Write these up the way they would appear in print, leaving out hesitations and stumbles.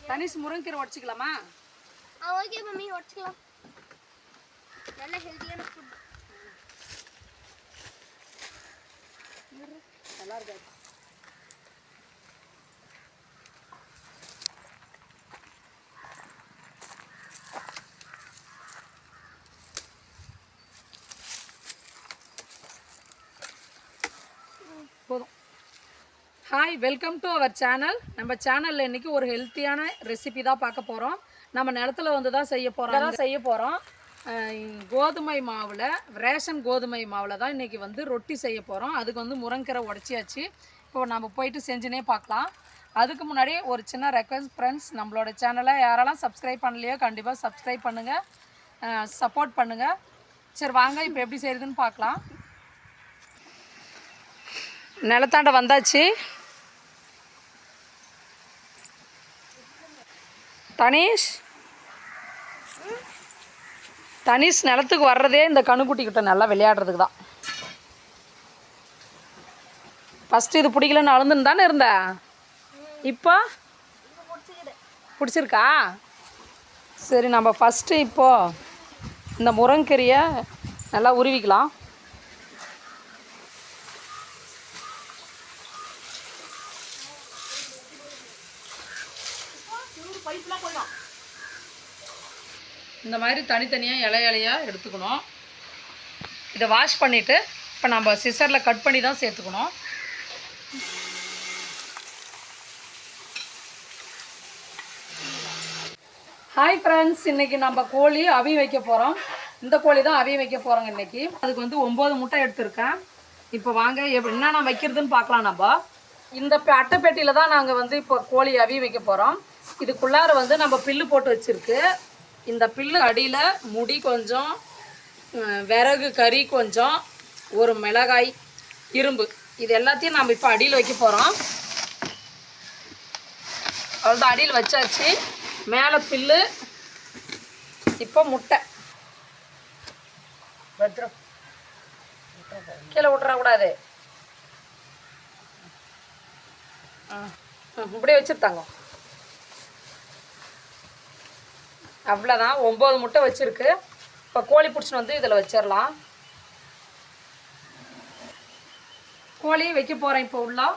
தனிஷ் முருங்கீரை உடைச்சிக்கலாமா? Okay mummy, உடைச்சிக்கலாம். நல்ல ஹெல்தியான ஃபுட். நல்லா இருக்கு. போதும். Hi, welcome to our channel. நம்ம சேனலில் இன்றைக்கி ஒரு ஹெல்த்தியான ரெசிபி தான் பார்க்க போகிறோம். நம்ம நிலத்துல வந்து தான் செய்ய போகிறோம். கோதுமை மாவில், ரேஷன் கோதுமை மாவில் தான் இன்றைக்கி வந்து ரொட்டி செய்ய போகிறோம். அதுக்கு வந்து முருங்கீரை உடச்சியாச்சு. இப்போ நம்ம போயிட்டு செஞ்சுனே பார்க்கலாம். அதுக்கு முன்னாடி ஒரு சின்ன ரெக்வஸ்ட் ஃப்ரெண்ட்ஸ், நம்மளோட சேனலை யாரெல்லாம் சப்ஸ்கிரைப் பண்ணலையோ கண்டிப்பாக சப்ஸ்கிரைப் பண்ணுங்கள், சப்போர்ட் பண்ணுங்கள். சரி வாங்க, இப்போ எப்படி செய்கிறதுன்னு பார்க்கலாம். நிலத்தாண்ட வந்தாச்சு. தனிஷ் நிலத்துக்கு வர்றதே இந்த கணுக்குட்டிக்கிட்ட நல்லா விளையாடுறதுக்கு தான். ஃபஸ்ட்டு இது பிடிக்கலன்னு அழுந்துன்னு தானே இருந்த, இப்போ பிடிச்சிருக்கா? சரி, நம்ம ஃபஸ்ட்டு இப்போது இந்த முருங்கீரையை நல்லா உருவிக்கலாம். இந்த மாதிரி தனித்தனியாக இலையாக எடுத்துக்கணும். இதை வாஷ் பண்ணிவிட்டு இப்போ நம்ம சிசரில் கட் பண்ணி தான் சேர்த்துக்கணும். ஹாய் ஃப்ரெண்ட்ஸ், இன்றைக்கி நம்ம கோழி அவி வைக்க போகிறோம். இந்த கோழி தான் அவி வைக்க போகிறோங்க இன்றைக்கி. அதுக்கு வந்து 9 முட்டை எடுத்திருக்கேன். இப்போ வாங்க என்னென்ன வைக்கிறதுன்னு பார்க்கலாம். நம்ம இந்த அட்டைப்பெட்டியில் தான் நாங்கள் வந்து இப்போ கோழி அவி வைக்க போகிறோம். இதுக்குள்ளார வந்து நம்ம பில்லு போட்டு வச்சுருக்கு. இந்த பில்லு அடியில் முடி கொஞ்சம், விறகு கறி கொஞ்சம், ஒரு மிளகாய், இரும்பு, இது எல்லாத்தையும் நம்ம இப்போ அடியில் வைக்க போகிறோம். அவ்வளோதான், அடியில் வச்சாச்சு. மேலே பில்லு, இப்போ முட்டை. பத்திரம், கீழே விட்டுறக்கூடாது. இப்படியே வச்சுருத்தாங்க. அவ்வளோதான், 9 முட்டை வச்சுருக்கு. இப்போ கோழி பிடிச்சின்னு வந்து இதில் வச்சிடலாம். கோழியும் வைக்க போகிறேன் இப்போ உள்ள.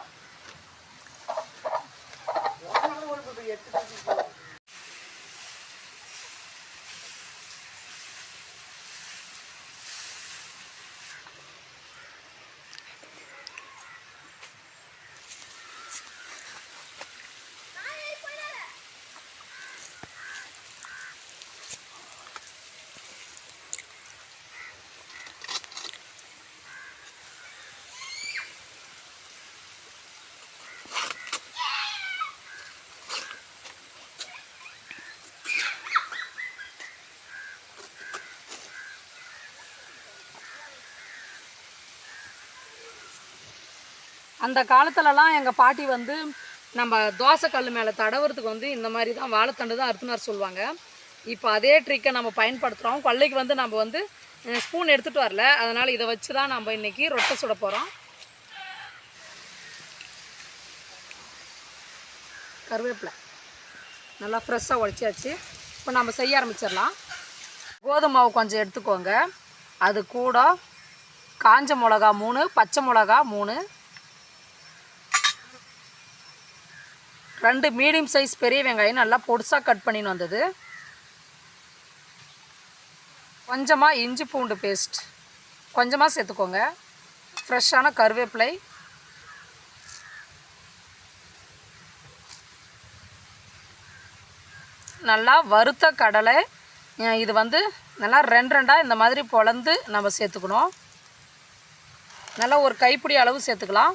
அந்த காலத்துலலாம் எங்கள் பாட்டி வந்து நம்ம தோசைக்கல் மேலே தடவுறதுக்கு வந்து இந்த மாதிரி தான் வாழைத்தண்டு தான் அறுத்துனார் சொல்லுவாங்க. இப்போ அதே ட்ரிக்கை நம்ம பயன்படுத்துகிறோம். கொல்லைக்கு வந்து நம்ம வந்து ஸ்பூன் எடுத்துகிட்டு வரல, அதனால் இதை வச்சு தான் நம்ம இன்றைக்கி ரொட்டை சுட போகிறோம். கருவேப்பிலை நல்லா ஃப்ரெஷ்ஷாக உடைச்சாச்சு. இப்போ நம்ம செய்ய ஆரம்பிச்சிடலாம். கோதுமை மாவு கொஞ்சம் எடுத்துக்கோங்க. அது கூட காஞ்ச மிளகா 3, பச்சை மிளகா 3, 2 மீடியம் சைஸ் பெரிய வெங்காயம் நல்லா பொடிசாக கட் பண்ணின்னு வந்தது, கொஞ்சமாக இஞ்சி பூண்டு பேஸ்ட் கொஞ்சமாக சேர்த்துக்கோங்க, ஃப்ரெஷ்ஷான கருவேப்பிலை, நல்லா வறுத்த கடலை. இது வந்து நல்லா 2 இந்த மாதிரி பொளந்து நம்ம சேர்த்துக்கணும். நல்லா ஒரு கைப்பிடி அளவு சேர்த்துக்கலாம்.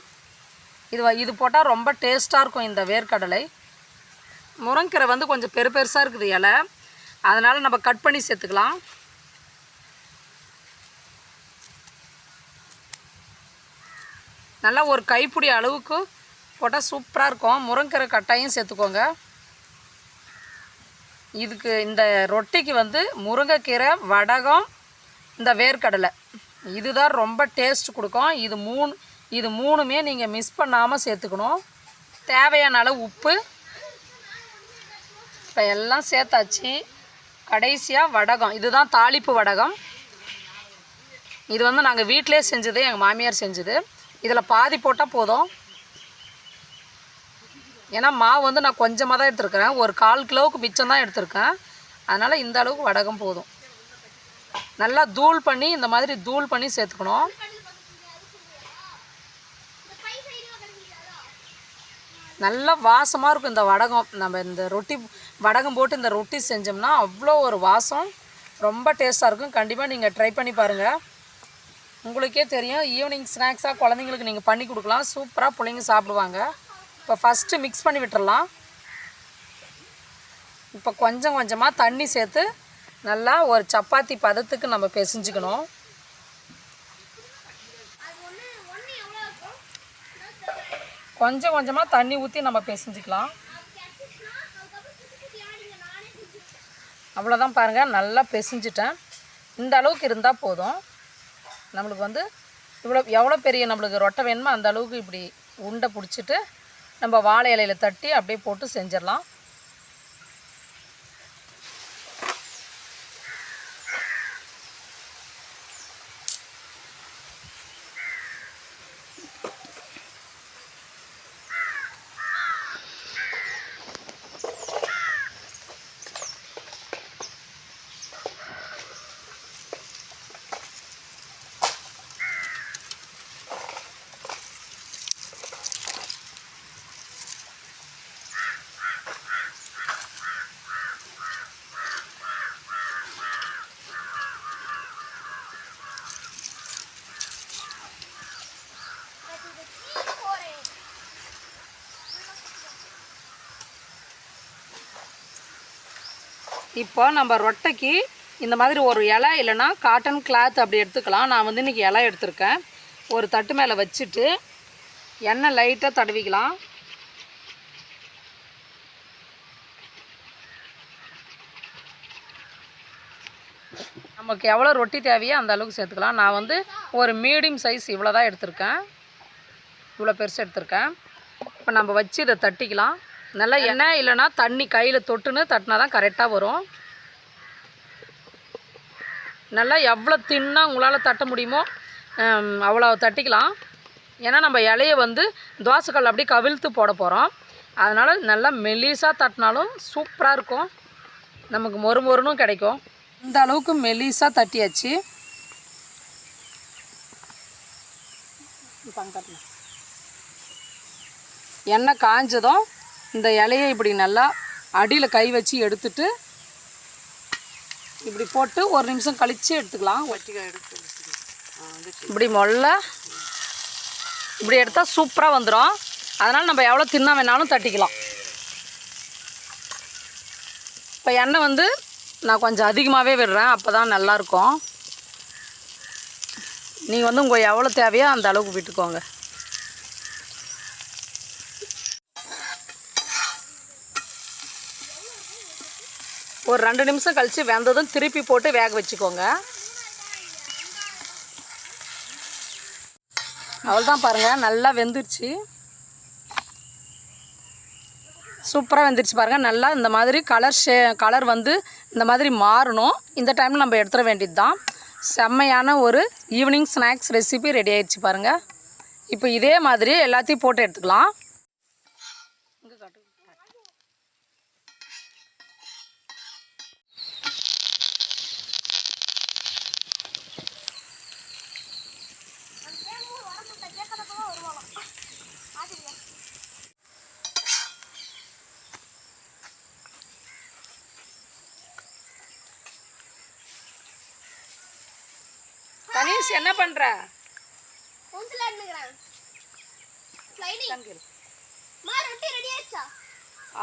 இது போட்டால் ரொம்ப டேஸ்ட்டாக இருக்கும் இந்த வேர்க்கடலை. முருங்கீரை வந்து கொஞ்சம் பெருசாக இருக்குது இலை, அதனால் நம்ம கட் பண்ணி சேர்த்துக்கலாம். நல்லா ஒரு கைப்பிடி அளவுக்கு போட்டால் சூப்பராக இருக்கும். முருங்கீரை கட்டாயம் சேர்த்துக்கோங்க. இதுக்கு இந்த ரொட்டிக்கு வந்து முருங்கைக்கீரை, வடகம், இந்த வேர்க்கடலை இதுதான் ரொம்ப டேஸ்ட் கொடுக்கும். இது மூணுமே நீங்கள் மிஸ் பண்ணாமல் சேர்த்துக்கணும். தேவையான அளவு உப்பு, இப்போ எல்லாம் சேர்த்தாச்சு. கடைசியாக வடகம், இதுதான் தாளிப்பு வடகம். இது வந்து நாங்கள் வீட்டிலே செஞ்சது, எங்கள் மாமியார் செஞ்சது. இதில் பாதி போட்டால் போதும். ஏன்னா மாவு வந்து நான் கொஞ்சமாக தான் எடுத்துருக்கிறேன், ஒரு 1/4 கிலோவுக்கு மிச்சம் தான் எடுத்திருக்கேன். அதனால் இந்த அளவுக்கு வடகம் போதும். நல்லா தூள் பண்ணி இந்த மாதிரி தூள் பண்ணி சேர்த்துக்கணும். நல்லா வாசமாக இருக்கும் இந்த வடகம். நம்ம இந்த ரொட்டி வடகம் போட்டு இந்த ரொட்டி செஞ்சோம்னா அவ்வளோ ஒரு வாசம், ரொம்ப டேஸ்ட்டாக இருக்கும். கண்டிப்பாக நீங்கள் ட்ரை பண்ணி பாருங்கள், உங்களுக்கே தெரியும். ஈவினிங் ஸ்நாக்ஸாக குழந்தைங்களுக்கு நீங்கள் பண்ணி கொடுக்கலாம், சூப்பராக பிள்ளைங்க சாப்பிடுவாங்க. இப்போ ஃபஸ்ட்டு மிக்ஸ் பண்ணி விட்டுறலாம். இப்போ கொஞ்சம் கொஞ்சமாக தண்ணி சேர்த்து நல்லா ஒரு சப்பாத்தி பதத்துக்கு நம்ம பிசைஞ்சிக்கணும். கொஞ்சம் கொஞ்சமாக தண்ணி ஊற்றி நம்ம பிசைஞ்சிக்கலாம். அவ்வளோதான் பாருங்கள், நல்லா பிசைஞ்சிட்டேன். இந்த அளவுக்கு இருந்தால் போதும். நம்மளுக்கு வந்து எவ்வளோ பெரிய நம்மளுக்கு ரொட்டை வேணுமோ அந்த அளவுக்கு இப்படி உண்டை பிடிச்சிட்டு நம்ம வாழை இலையில் தட்டி அப்படியே போட்டு செஞ்சிடலாம். இப்போ நம்ம ரொட்டைக்கு இந்த மாதிரி ஒரு இலை இல்லைன்னா காட்டன் கிளாத் அப்படி எடுத்துக்கலாம். நான் வந்து இன்றைக்கி இலை எடுத்திருக்கேன். ஒரு தட்டு மேலே வச்சுட்டு எண்ணெய் லைட்டாக தடவிக்கலாம். நமக்கு எவ்வளோ ரொட்டி தேவையோ அந்த அளவுக்கு சேர்த்துக்கலாம். நான் வந்து ஒரு மீடியம் சைஸ் இவ்வளோ தான் எடுத்திருக்கேன், இவ்வளோ பெருசு எடுத்திருக்கேன். இப்போ நம்ம வச்சு இதை தட்டிக்கலாம். நல்லா எண்ணெய் இல்லைன்னா தண்ணி கையில் தொட்டுன்னு தட்டினா தான் கரெக்டாக வரும். நல்லா எவ்வளோ தின்னாக உங்களால் தட்ட முடியுமோ அவ்வளோ தட்டிக்கலாம். ஏன்னா நம்ம இலையை வந்து தோசைக்கல் அப்படியே கவிழ்த்து போட போகிறோம். அதனால் நல்லா மெலிசாக தட்டினாலும் சூப்பராக இருக்கும், நமக்கு மொறு மொறுனும் கிடைக்கும். இந்த அளவுக்கு மெலிசாக தட்டியாச்சு. எண்ணெய் காஞ்சதும் இந்த இலையை இப்படி நல்லா அடியில் கை வச்சு எடுத்துட்டு இப்படி போட்டு ஒரு நிமிஷம் கழித்து எடுத்துக்கலாம். இப்படி இப்படி எடுத்தால் சூப்பராக வந்துடும். அதனால் நம்ம எவ்வளோ தின்னா வேணாலும் தட்டிக்கலாம். இப்போ எண்ணெய் வந்து நான் கொஞ்சம் அதிகமாகவே விடுறேன், அப்போ தான் நல்லாயிருக்கும். நீங்கள் வந்து உங்கள் எவ்வளோ தேவையோ அந்த அளவுக்கு விட்டுக்கோங்க. ஒரு 2 நிமிஷம் கழித்து வெந்ததும் திருப்பி போட்டு வேக வச்சுக்கோங்க. அவ்வளோதான் பாருங்கள், நல்லா வெந்துருச்சு, சூப்பராக வெந்துருச்சு பாருங்கள். நல்லா இந்த மாதிரி கலர் வந்து இந்த மாதிரி மாறணும். இந்த டைமில் நம்ம எடுத்துட வேண்டியது தான். செம்மையான ஒரு ஈவினிங் ஸ்நாக்ஸ் ரெசிபி ரெடி ஆயிடுச்சு பாருங்கள். இப்போ இதே மாதிரி எல்லாத்தையும் போட்டு எடுத்துக்கலாம். தனீஷ் என்ன பண்ற?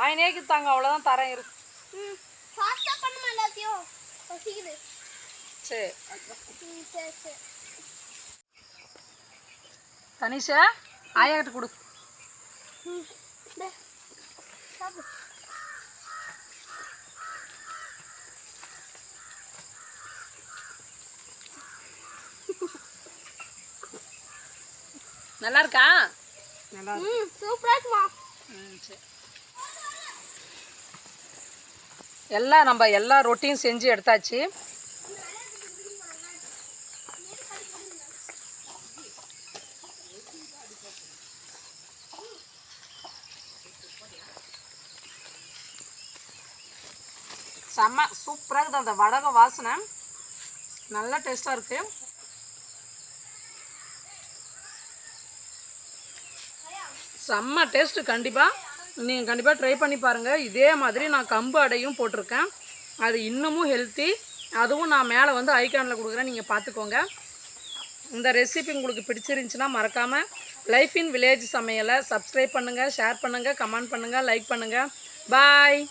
ஆயினேக்கு தாங்க, அவ்வளோதான் தரேன் இரு. சரி தனிஷா ஆயா கிட்ட கொடு. நல்லா இருக்கா? நல்லா இருக்கு, சூப்பரா இருக்குமா. சரி எல்லாம் நம்ம எல்லா ரொட்டியும் செஞ்சு எடுத்தாச்சு. செம்ம சூப்பராக இருக்குது. அந்த வடக வாசனை நல்லா டேஸ்ட்டாக இருக்குது. செம்ம டேஸ்ட்டு. கண்டிப்பாக நீங்கள் கண்டிப்பாக ட்ரை பண்ணி பாருங்கள். இதே மாதிரி நான் கம்பு அடையும் போட்டிருக்கேன். அது இன்னமும் ஹெல்த்தி. அதுவும் நான் மேலே வந்து ஐகானில் கொடுக்குறேன், நீங்கள் பார்த்துக்கோங்க. இந்த ரெசிபி உங்களுக்கு பிடிச்சிருந்துச்சின்னா மறக்காமல் லைஃப் இன் வில்லேஜ் சமையலை சப்ஸ்கிரைப் பண்ணுங்கள், ஷேர் பண்ணுங்கள், கமெண்ட் பண்ணுங்கள், லைக் பண்ணுங்கள். பாய்.